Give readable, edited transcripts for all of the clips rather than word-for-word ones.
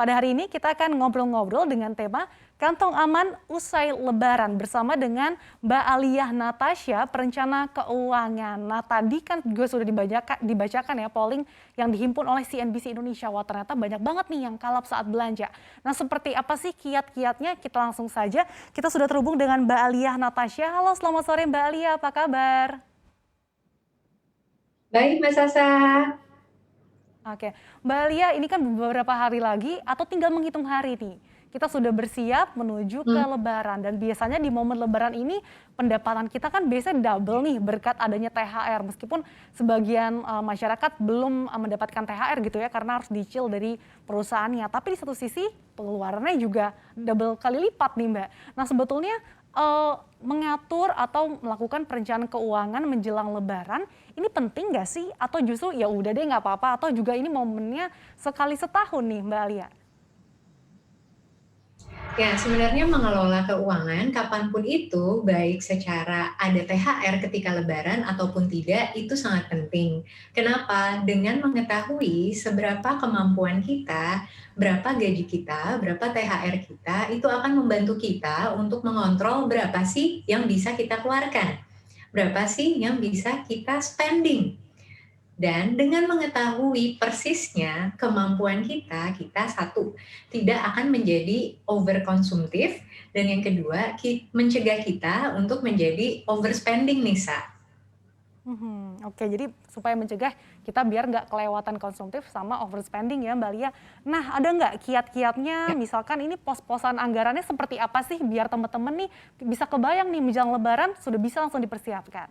Pada hari ini kita akan ngobrol-ngobrol dengan tema Kantong Aman Usai Lebaran bersama dengan Mbak Aliyah Natasha, perencana keuangan. Nah, tadi kan juga sudah dibacakan ya polling yang dihimpun oleh CNBC Indonesia. Wah, ternyata banyak banget nih yang kalap saat belanja. Nah, seperti apa sih kiat-kiatnya? Kita langsung saja. Kita sudah terhubung dengan Mbak Aliyah Natasha. Halo, selamat sore Mbak Aliyah, apa kabar? Baik, Mbak Sasa. Oke, Mbak Lia, ini kan beberapa hari lagi atau tinggal menghitung hari nih. Kita sudah bersiap menuju ke Hmm, Lebaran dan biasanya di momen Lebaran ini pendapatan kita kan biasanya double nih berkat adanya THR. Meskipun sebagian masyarakat belum mendapatkan THR gitu ya karena harus dicil dari perusahaannya. Tapi di satu sisi pengeluarannya juga double kali lipat nih Mbak. Nah sebetulnya mengatur atau melakukan perencanaan keuangan menjelang Lebaran ini penting nggak sih? Atau justru ya udah deh nggak apa-apa? Atau juga ini momennya sekali setahun nih Mbak Alia? Ya, sebenarnya mengelola keuangan kapanpun itu, baik secara ada THR ketika Lebaran ataupun tidak, itu sangat penting. Kenapa? Dengan mengetahui seberapa kemampuan kita, berapa gaji kita, berapa THR kita, itu akan membantu kita untuk mengontrol berapa sih yang bisa kita keluarkan, berapa sih yang bisa kita spending. Dan dengan mengetahui persisnya kemampuan kita, kita satu, tidak akan menjadi overkonsumtif, dan yang kedua, mencegah kita untuk menjadi overspending nih, Sa. Oke, jadi supaya mencegah kita biar nggak kelewatan konsumtif sama overspending ya Mbak Lia. Nah, ada nggak kiat-kiatnya, Ya. misalkan ini pos-posan anggarannya seperti apa sih biar teman-teman nih bisa kebayang nih menjelang Lebaran sudah bisa langsung dipersiapkan?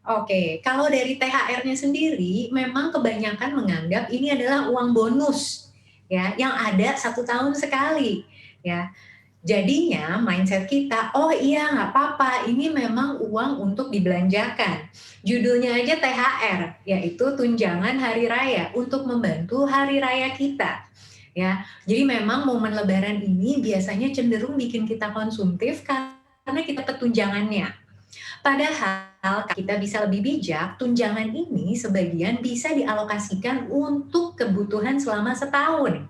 Oke, kalau dari THR-nya sendiri, memang kebanyakan menganggap ini adalah uang bonus, ya, yang ada 1 tahun sekali, ya. Jadinya mindset kita, oh iya nggak apa-apa, ini memang uang untuk dibelanjakan. Judulnya aja THR, yaitu tunjangan hari raya untuk membantu hari raya kita. Ya, jadi memang momen Lebaran ini biasanya cenderung bikin kita konsumtif karena kita tunjangannya. Padahal kita bisa lebih bijak, tunjangan ini sebagian bisa dialokasikan untuk kebutuhan selama setahun,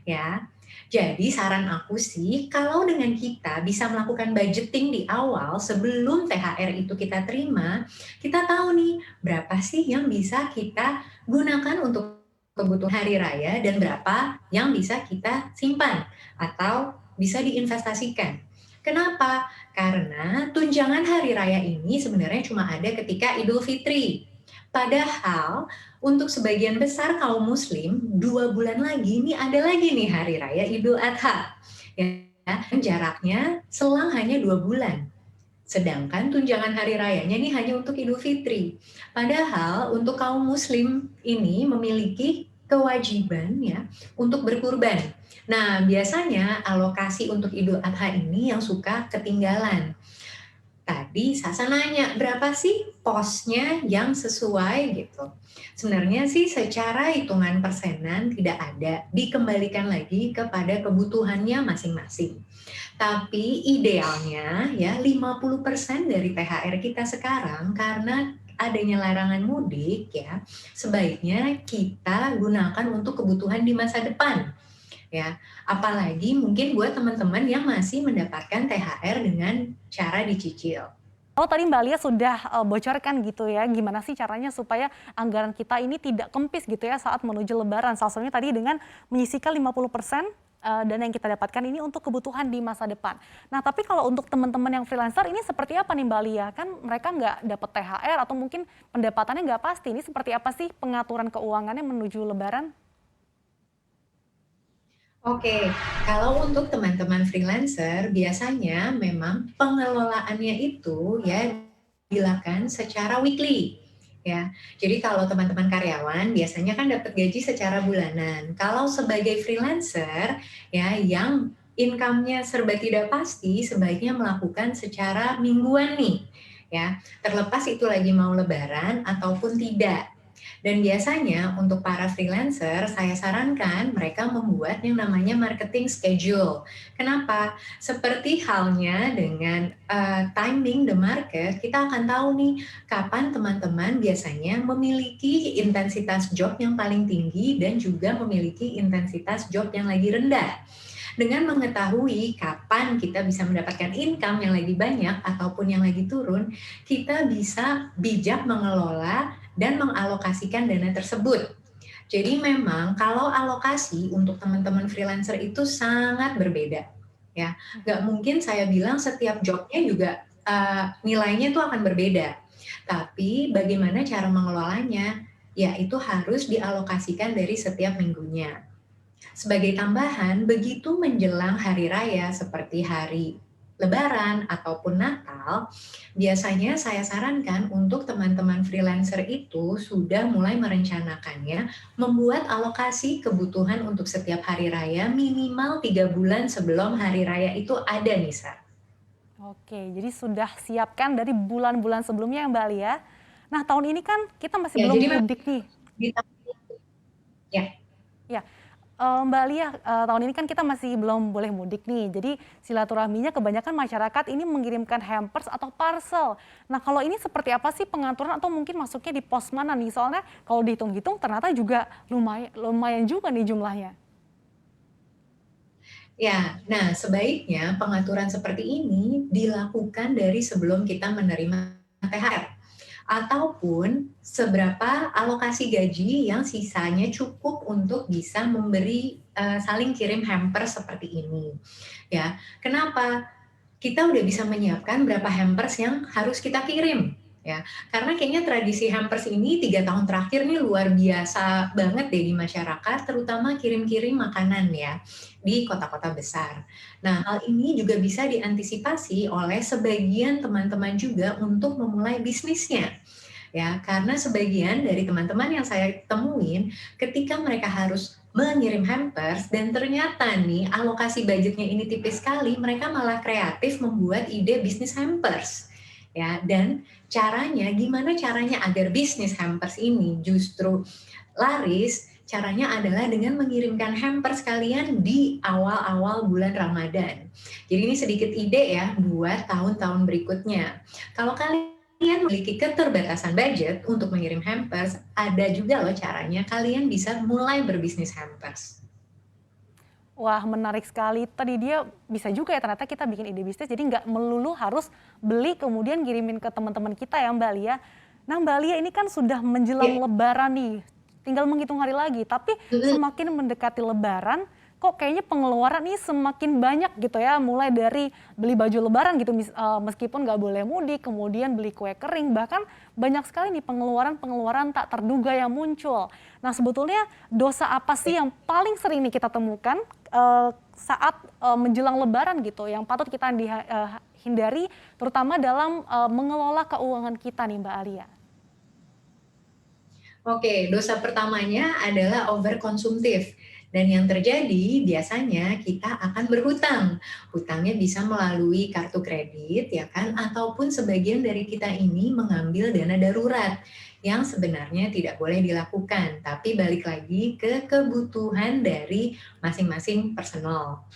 ya. Jadi saran aku sih, kalau dengan kita bisa melakukan budgeting di awal sebelum THR itu kita terima, kita tahu nih berapa sih yang bisa kita gunakan untuk kebutuhan hari raya dan berapa yang bisa kita simpan atau bisa diinvestasikan. Kenapa? Karena tunjangan hari raya ini sebenarnya cuma ada ketika Idul Fitri. Padahal untuk sebagian besar kaum muslim, 2 bulan lagi ini ada lagi nih hari raya Idul Adha. Ya, jaraknya selang hanya 2 bulan. Sedangkan tunjangan hari rayanya ini hanya untuk Idul Fitri. Padahal untuk kaum muslim ini memiliki kewajiban ya untuk berkurban. Nah, biasanya alokasi untuk Idul Adha ini yang suka ketinggalan. Tadi Sasa nanya, berapa sih posnya yang sesuai gitu? Sebenarnya sih secara hitungan persenan tidak ada, dikembalikan lagi kepada kebutuhannya masing-masing. Tapi idealnya ya 50% dari THR kita sekarang karena adanya larangan mudik ya, sebaiknya kita gunakan untuk kebutuhan di masa depan ya. Apalagi mungkin buat teman-teman yang masih mendapatkan THR dengan cara dicicil. Oh tadi Mbak Lia sudah bocorkan gitu ya, gimana sih caranya supaya anggaran kita ini tidak kempis gitu ya saat menuju Lebaran. Salah satunya tadi dengan menyisihkan 50% dana yang kita dapatkan ini untuk kebutuhan di masa depan. Nah tapi kalau untuk teman-teman yang freelancer ini seperti apa nih Mbak Lia? Kan mereka nggak dapat THR atau mungkin pendapatannya nggak pasti. Ini seperti apa sih pengaturan keuangannya menuju Lebaran? Oke, kalau untuk teman-teman freelancer, biasanya memang pengelolaannya itu ya dilakukan secara weekly. Ya, jadi kalau teman-teman karyawan biasanya kan dapat gaji secara bulanan. Kalau sebagai freelancer ya yang income-nya serba tidak pasti, sebaiknya melakukan secara mingguan nih. Ya, terlepas itu lagi mau lebaran ataupun tidak. Dan biasanya untuk para freelancer, saya sarankan mereka membuat yang namanya marketing schedule. Kenapa? Seperti halnya dengan timing the market, kita akan tahu nih kapan teman-teman biasanya memiliki intensitas job yang paling tinggi dan juga memiliki intensitas job yang lagi rendah. Dengan mengetahui kapan kita bisa mendapatkan income yang lagi banyak ataupun yang lagi turun, kita bisa bijak mengelola dan mengalokasikan dana tersebut. Jadi memang kalau alokasi untuk teman-teman freelancer itu sangat berbeda, ya. Nggak mungkin saya bilang setiap jobnya juga nilainya itu akan berbeda. Tapi bagaimana cara mengelolanya? Ya itu harus dialokasikan dari setiap minggunya. Sebagai tambahan, begitu menjelang hari raya seperti hari Lebaran ataupun Natal, biasanya saya sarankan untuk teman-teman freelancer itu sudah mulai merencanakannya, membuat alokasi kebutuhan untuk setiap hari raya minimal 3 bulan sebelum hari raya itu ada, Nisa. Oke, jadi sudah siapkan dari bulan-bulan sebelumnya ya Mbak Alia. Nah tahun ini kan kita masih Ya, belum jadi memang mudik nih. ya. Ya, Mbak Alia, tahun ini kan kita masih belum boleh mudik nih. Jadi silaturahminya kebanyakan masyarakat ini mengirimkan hampers atau parcel. Nah kalau ini seperti apa sih pengaturan atau mungkin masuknya di pos mana nih? Soalnya kalau dihitung-hitung ternyata juga lumayan juga nih jumlahnya. Ya, nah sebaiknya pengaturan seperti ini dilakukan dari sebelum kita menerima THR ataupun seberapa alokasi gaji yang sisanya cukup untuk bisa memberi saling kirim hamper seperti ini. Ya, kenapa? Kita udah bisa menyiapkan berapa hampers yang harus kita kirim, ya. Karena kayaknya tradisi hampers ini 3 tahun terakhir nih luar biasa banget deh di masyarakat, terutama kirim-kirim makanan ya di kota-kota besar. Nah, hal ini juga bisa diantisipasi oleh sebagian teman-teman juga untuk memulai bisnisnya. Ya, karena sebagian dari teman-teman yang saya temuin ketika mereka harus mengirim hampers dan ternyata nih alokasi budgetnya ini tipis sekali, mereka malah kreatif membuat ide bisnis hampers. Ya, dan gimana caranya agar bisnis hampers ini justru laris? Caranya adalah dengan mengirimkan hampers kalian di awal-awal bulan Ramadan. Jadi ini sedikit ide ya buat tahun-tahun berikutnya. Kalau kalian memiliki keterbatasan budget untuk mengirim hampers, ada juga loh caranya kalian bisa mulai berbisnis hampers. Wah menarik sekali, tadi dia bisa juga ya ternyata kita bikin ide bisnis jadi nggak melulu harus beli kemudian kirimin ke teman-teman kita ya Mbak Lia. Nah Mbak Lia ini kan sudah menjelang Ya, Lebaran nih, tinggal menghitung hari lagi, tapi semakin mendekati Lebaran kok kayaknya pengeluaran nih semakin banyak gitu ya, mulai dari beli baju Lebaran gitu meskipun nggak boleh mudik, kemudian beli kue kering, bahkan banyak sekali nih pengeluaran-pengeluaran tak terduga yang muncul. Nah sebetulnya dosa apa sih yang paling sering nih kita temukan saat menjelang Lebaran gitu, yang patut kita hindari, terutama dalam mengelola keuangan kita nih Mbak Alia? oke, dosa pertamanya adalah overkonsumtif. Dan yang terjadi biasanya kita akan berhutang. Hutangnya bisa melalui kartu kredit ya kan ataupun sebagian dari kita ini mengambil dana darurat yang sebenarnya tidak boleh dilakukan, tapi balik lagi ke kebutuhan dari masing-masing personal.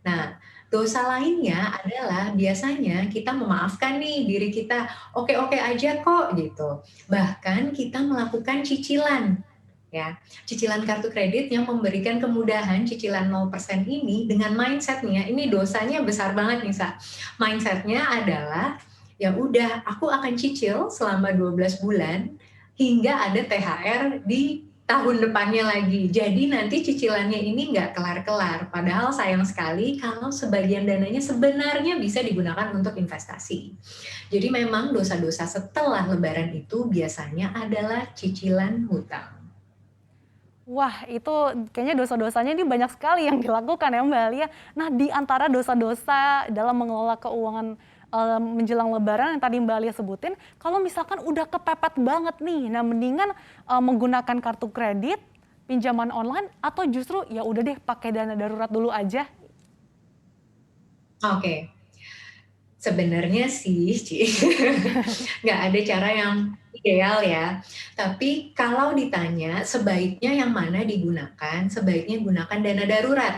Nah, dosa lainnya adalah biasanya kita memaafkan nih diri kita, oke-oke aja kok gitu. Bahkan kita melakukan cicilan ya. Cicilan kartu kredit yang memberikan kemudahan cicilan 0% ini dengan mindsetnya, ini dosanya besar banget nih, Sa. Mindsetnya adalah ya udah aku akan cicil selama 12 bulan hingga ada THR di tahun depannya lagi. Jadi nanti cicilannya ini nggak kelar-kelar. Padahal sayang sekali kalau sebagian dananya sebenarnya bisa digunakan untuk investasi. Jadi memang dosa-dosa setelah Lebaran itu biasanya adalah cicilan hutang. Wah, itu kayaknya dosa-dosanya ini banyak sekali yang dilakukan ya Mbak Alia. Nah, di antara dosa-dosa dalam mengelola keuangan menjelang Lebaran yang tadi Mbak Alia sebutin, kalau misalkan udah kepepet banget nih, nah mendingan menggunakan kartu kredit, pinjaman online, atau justru ya udah deh pakai dana darurat dulu aja. Oke, sebenarnya sih, Ci, nggak ada cara yang ideal ya. Tapi kalau ditanya sebaiknya yang mana digunakan, sebaiknya gunakan dana darurat.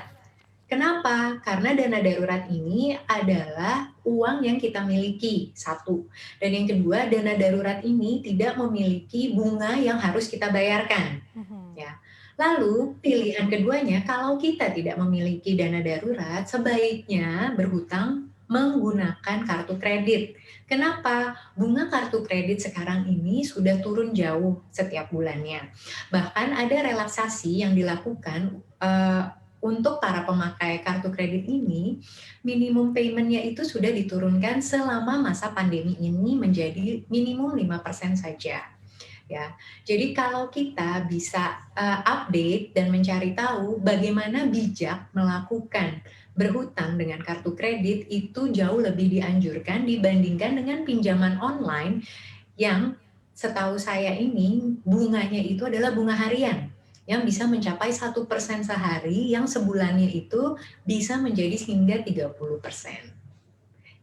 Kenapa? Karena dana darurat ini adalah uang yang kita miliki, satu. Dan yang kedua, dana darurat ini tidak memiliki bunga yang harus kita bayarkan. Mhm. Ya. Lalu pilihan keduanya, kalau kita tidak memiliki dana darurat, sebaiknya berhutang menggunakan kartu kredit. Kenapa? Bunga kartu kredit sekarang ini sudah turun jauh setiap bulannya. Bahkan ada relaksasi yang dilakukan untuk para pemakai kartu kredit ini, minimum payment-nya itu sudah diturunkan selama masa pandemi ini menjadi minimum 5% saja. Ya. Jadi kalau kita bisa update dan mencari tahu bagaimana bijak melakukan berhutang dengan kartu kredit itu jauh lebih dianjurkan dibandingkan dengan pinjaman online yang setahu saya ini bunganya itu adalah bunga harian yang bisa mencapai 1% sehari yang sebulannya itu bisa menjadi hingga 30%.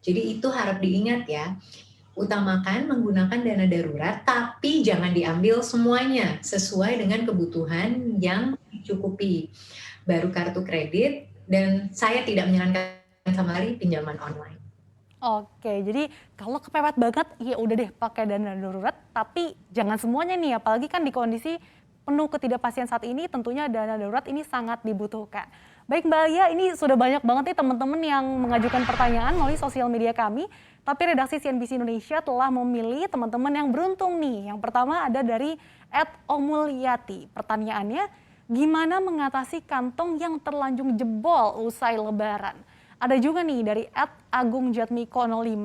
Jadi itu harap diingat ya, utamakan menggunakan dana darurat, tapi jangan diambil semuanya sesuai dengan kebutuhan yang dicukupi. Baru kartu kredit, dan saya tidak menyarankan sama sekali pinjaman online. Oke, jadi kalau kepepet banget, ya udah deh pakai dana darurat, tapi jangan semuanya nih, apalagi kan di kondisi penuh ketidakpastian saat ini, tentunya dana darurat ini sangat dibutuhkan. Baik Mbak Alia, ini sudah banyak banget nih teman-teman yang mengajukan pertanyaan melalui sosial media kami, tapi redaksi CNBC Indonesia telah memilih teman-teman yang beruntung nih. Yang pertama ada dari @omulyati. Pertanyaannya, gimana mengatasi kantong yang terlanjur jebol usai lebaran? Ada juga nih dari @agungjatmiko05,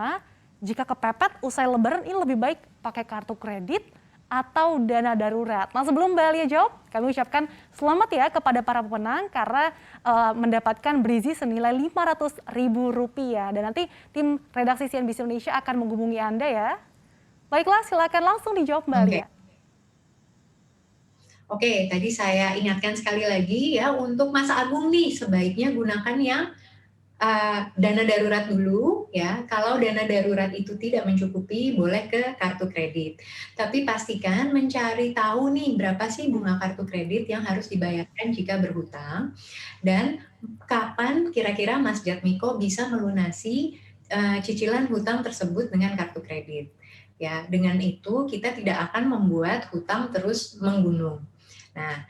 jika kepepet usai lebaran ini lebih baik pakai kartu kredit atau dana darurat. Nah sebelum Mbak Alia jawab, kami ucapkan selamat ya kepada para pemenang karena mendapatkan brizi senilai Rp500.000. Dan nanti tim redaksi CNBC Indonesia akan menghubungi Anda ya. Baiklah, silakan langsung dijawab Mbak Oke. Alia. Oke, tadi saya ingatkan sekali lagi ya, untuk Mas Agung nih sebaiknya gunakan yang dana darurat dulu ya. Kalau dana darurat itu tidak mencukupi, boleh ke kartu kredit. Tapi pastikan mencari tahu nih berapa sih bunga kartu kredit yang harus dibayarkan jika berhutang, dan kapan kira-kira Mas Jatmiko bisa melunasi cicilan hutang tersebut dengan kartu kredit. Ya, dengan itu kita tidak akan membuat hutang terus menggunung. Nah,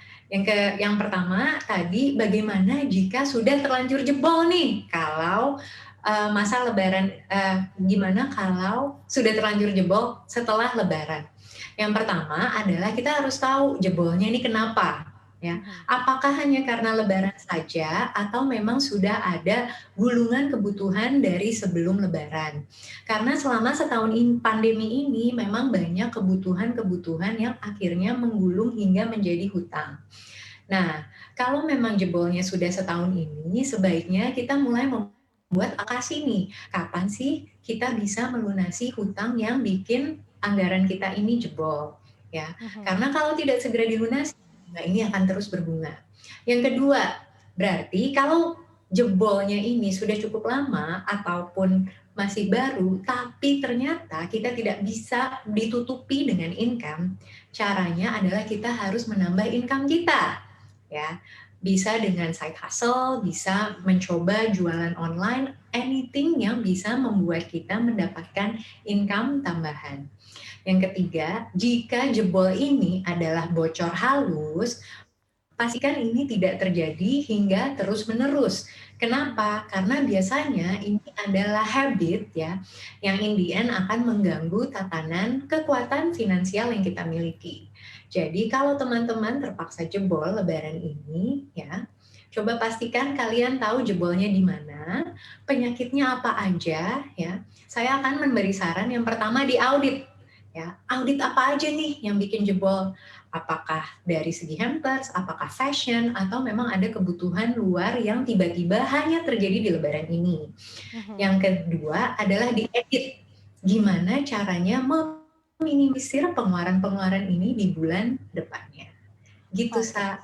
yang pertama tadi, bagaimana jika sudah terlanjur jebol nih? Kalau masa lebaran, gimana kalau sudah terlanjur jebol setelah lebaran? Yang pertama adalah kita harus tahu jebolnya ini kenapa, ya. Apakah hanya karena lebaran saja atau memang sudah ada gulungan kebutuhan dari sebelum lebaran? Karena selama setahun pandemi ini memang banyak kebutuhan-kebutuhan yang akhirnya menggulung hingga menjadi hutang. Nah, kalau memang jebolnya sudah setahun ini, sebaiknya kita mulai membuat alokasi nih. Kapan sih kita bisa melunasi hutang yang bikin anggaran kita ini jebol, ya. Karena kalau tidak segera dilunasi, nah ini akan terus berbunga. Yang kedua, berarti kalau jebolnya ini sudah cukup lama ataupun masih baru, tapi ternyata kita tidak bisa ditutupi dengan income, caranya adalah kita harus menambah income kita. Ya, bisa dengan side hustle, bisa mencoba jualan online, anything yang bisa membuat kita mendapatkan income tambahan. Yang ketiga, jika jebol ini adalah bocor halus, pastikan ini tidak terjadi hingga terus-menerus. Kenapa? Karena biasanya ini adalah habit ya, yang in the end akan mengganggu tatanan kekuatan finansial yang kita miliki. Jadi kalau teman-teman terpaksa jebol lebaran ini ya, coba pastikan kalian tahu jebolnya di mana, penyakitnya apa aja ya. Saya akan memberi saran yang pertama di audit ya. Audit apa aja nih yang bikin jebol? Apakah dari segi hampers, apakah fashion, atau memang ada kebutuhan luar yang tiba-tiba hanya terjadi di lebaran ini. Yang kedua adalah diedit. Gimana caranya meminimalisir pengeluaran-pengeluaran ini di bulan depannya. Gitu, Oke. Sa.